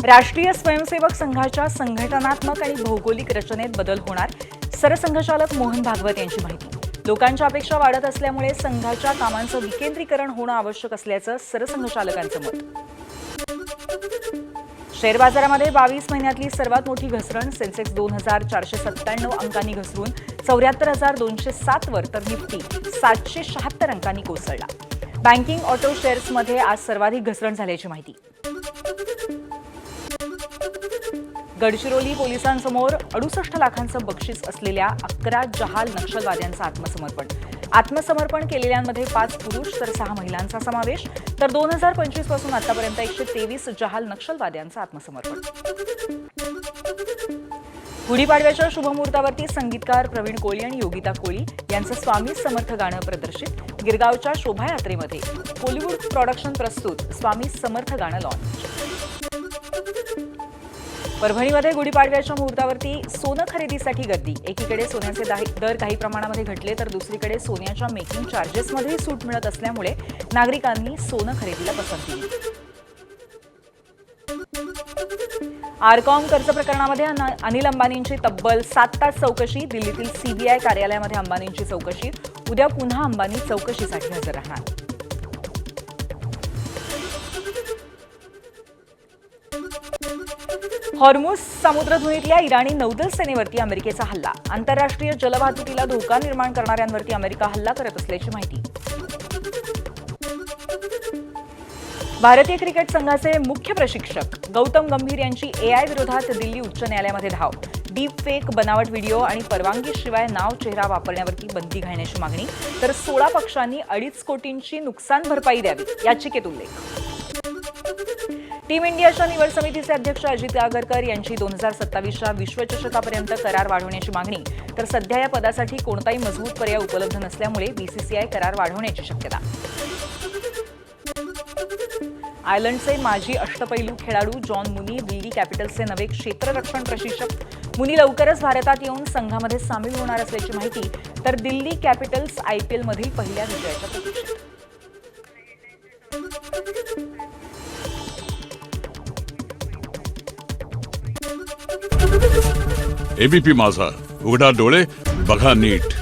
राष्ट्रीय स्वयंसेवक संघाच्या संघटनात्मक आणि भौगोलिक रचनेत बदल होणार, सरसंघचालक मोहन भागवत यांची माहिती। लोकांच्या अपेक्षा वाढत असल्यामुळे संघाच्या कामांचं विकेंद्रीकरण होणं आवश्यक असल्याचं सरसंघचालकांचं मत। शेअर बाजारामध्ये 22 महिन्यातली सर्वात मोठी घसरण, सेन्सेक्स 2497 अंकांनी घसरून 74,207 वर, तर निफ्टी 776 अंकांनी कोसळला। बँकिंग ऑटो शेअर्समध्ये आज सर्वाधिक घसरण झाल्याची माहिती। गडचिरोली पोलिसांसमोर 68 लाखांचं बक्षीस असलेल्या 11 जहाल नक्षलवाद्यांचं आत्मसमर्पण। आत्मसमर्पण केलेल्यांमध्ये 5 पुरुष तर 6 महिलांचा समावेश, तर 2025 पासून आतापर्यंत 123 जहाल नक्षलवाद्यांचं आत्मसमर्पण। गुढीपाडव्याच्या शुभमुहूर्तावरती संगीतकार प्रवीण कोळी आणि योगिता कोळी यांचं स्वामी समर्थ गाणं प्रदर्शित। गिरगावच्या शोभायात्रेमध्ये हॉलिवूड प्रोडक्शन प्रस्तुत स्वामी समर्थ गाणं लॉन्च। परभणीमध्ये गुढीपाडव्याच्या मुहूर्तावरती सोनं खरेदीसाठी गर्दी। एकीकडे सोन्याचे दर काही प्रमाणामध्ये घटले, तर दुसरीकडे सोन्याच्या मेकिंग चार्जेसमध्ये सूट मिळत असल्यामुळे नागरिकांनी सोनं खरेदीला पसंती दिली। आरकॉम कर्ज प्रकरणामध्ये अनिल अंबानींची तब्बल 7 तास चौकशी। दिल्लीतील सीबीआय कार्यालयामध्ये अंबानींची चौकशी। उद्या पुन्हा अंबानी चौकशीसाठी हजर राहणार। हॉर्मुझ समुद्रधुनीतल्या इराणी नौदल सेनेवरती अमेरिकेचा हल्ला। आंतरराष्ट्रीय जलवाहतुकीला धोका निर्माण करणाऱ्यांवरती अमेरिका हल्ला करत असल्याची माहिती। भारतीय क्रिकेट संघाचे मुख्य प्रशिक्षक गौतम गंभीर यांची एआय विरोधात दिल्ली उच्च न्यायालयामध्ये धाव। डीप फेक, बनावट व्हिडिओ आणि परवानगीशिवाय नाव चेहरा वापरण्यावरती बंदी घालण्याची मागणी, तर 16 पक्षांनी 2.5 कोटींची नुकसान भरपाई द्यावी, याचिकेत उल्लेख। टीम इंडियाच्या निवड समितीचे अध्यक्ष अजित आगरकर यांची 2027च्या विश्वचषकापर्यंत करार वाढवण्याची मागणी, तर सध्या या पदासाठी कोणताही मजबूत पर्याय उपलब्ध नसल्यामुळे बीसीसीआय करार वाढवण्याची शक्यता। आयर्लंडचे माजी अष्टपैलू खेळाडू जॉन मुनी दिल्ली कॅपिटल्सचे नवे क्षेत्ररक्षण प्रशिक्षक। मुनी लवकरच भारतात येऊन संघामध्ये सामील होणार असल्याची माहिती, तर दिल्ली कॅपिटल्स आयपीएलमधील पहिल्या विजयाच्या प्रतीक्षेत। एबीपी माझा, उघडा डोळे बघा नीट।